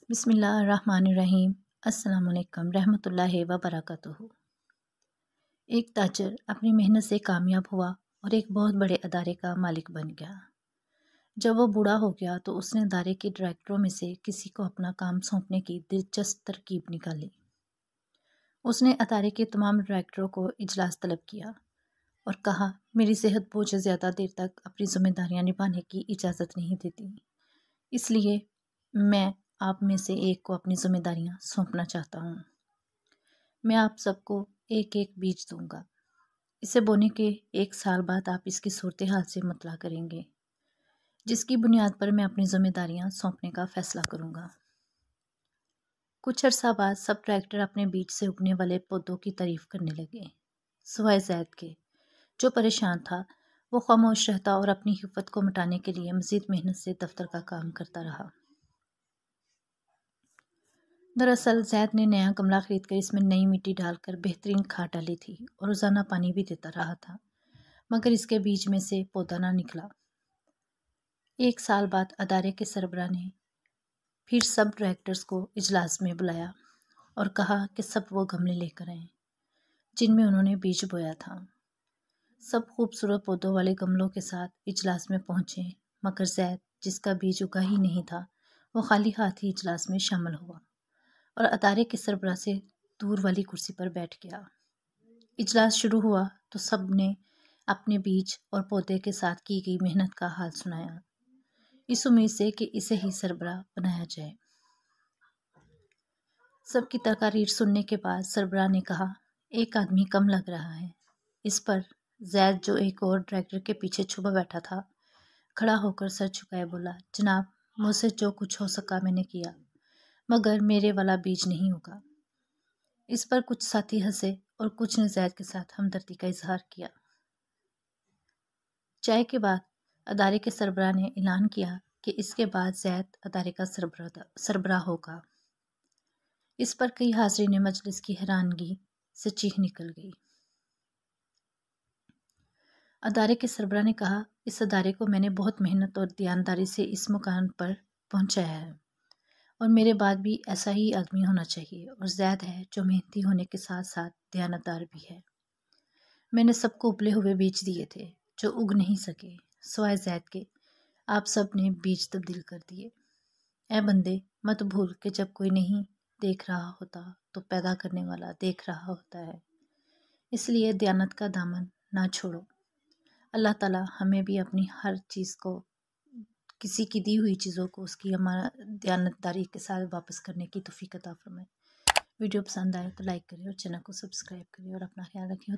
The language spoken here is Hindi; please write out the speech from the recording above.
बिस्मिल्लाहिर्रहमानिर्रहीम। अस्सलामुअलैकुम रहमतुल्लाहि व बरकातुहू। एक ताजर अपनी मेहनत से कामयाब हुआ और एक बहुत बड़े अदारे का मालिक बन गया। जब वो बूढ़ा हो गया तो उसने अदारे के डायरेक्टरों में से किसी को अपना काम सौंपने की दिलचस्प तरकीब निकाली। उसने अदारे के तमाम डायरेक्टरों को इजलास तलब किया और कहा, मेरी सेहत मुझे ज़्यादा देर तक अपनी जिम्मेदारियां निभाने की इजाज़त नहीं देती, इसलिए मैं आप में से एक को अपनी जिम्मेदारियां सौंपना चाहता हूँ। मैं आप सबको एक एक बीज दूंगा। इसे बोने के 1 साल बाद आप इसकी सूरत हाल से मुतला करेंगे, जिसकी बुनियाद पर मैं अपनी जिम्मेदारियां सौंपने का फैसला करूँगा। कुछ अर्सा बाद सब डायरेक्टर अपने बीच से उगने वाले पौधों की तारीफ करने लगे, सिवाय ज़ैद के, जो परेशान था। वो खामोश रहता और अपनी हिफ़्फ़त को मिटाने के लिए मज़ीद मेहनत से दफ्तर का काम करता रहा। दरअसल ज़ैद ने नया गमला खरीद कर इसमें नई मिट्टी डालकर बेहतरीन खाद डाली थी और रोज़ाना पानी भी देता रहा था, मगर इसके बीज में से पौधा ना निकला। 1 साल बाद अदारे के सरबराह ने फिर सब डायरेक्टर्स को इजलास में बुलाया और कहा कि सब वो गमले लेकर आएं जिनमें उन्होंने बीज बोया था। सब खूबसूरत पौधों वाले गमलों के साथ इजलास में पहुंचे, मगर ज़ैद, जिसका बीज उगा ही नहीं था, वो खाली हाथ ही इजलास में शामिल हुआ और अदारे के सरबराह से दूर वाली कुर्सी पर बैठ गया। इजलास शुरू हुआ तो सब ने अपने बीज और पौधे के साथ की गई मेहनत का हाल सुनाया, इस उम्मीद से कि इसे ही सरबराह बनाया जाए। सबकी तकारीर सुनने के बाद सरबराह ने कहा, एक आदमी कम लग रहा है। इस पर ज़ैद, जो एक और डायरेक्टर के पीछे छुपा बैठा था, खड़ा होकर सर झुकाए बोला, जनाब, मुझसे जो कुछ हो सका मैंने किया, मगर मेरे वाला बीज नहीं होगा। इस पर कुछ साथी हंसे और कुछ ने ज़ैद के साथ हमदर्दी का इजहार किया। चाय के बाद अदारे के सरबराह ने ऐलान किया कि इसके बाद ज़ैद अदारे का सरबराह होगा। इस पर कई हाज़रीन मजलिस की हैरानगी से चीख निकल गई। अदारे के सरबराह ने कहा, इस अदारे को मैंने बहुत मेहनत और दयानदारी से इस मुकाम पर पहुंचाया है और मेरे बाद भी ऐसा ही आदमी होना चाहिए, और ज़ैद है जो मेहनती होने के साथ साथ दयानतदार भी है। मैंने सबको उबले हुए बीज दिए थे जो उग नहीं सके, सिवाय ज़ैद के आप सब ने बीज तब्दील कर दिए। ऐ बंदे, मत भूल कि जब कोई नहीं देख रहा होता तो पैदा करने वाला देख रहा होता है, इसलिए दयानत का दामन ना छोड़ो। अल्लाह ताला हमें भी अपनी हर चीज़ को, किसी की दी हुई चीज़ों को उसकी हमारा दयानतदारी के साथ वापस करने की तौफीक अता फरमाए। वीडियो पसंद आए तो लाइक करें और चैनल को सब्सक्राइब करें और अपना ख्याल रखें।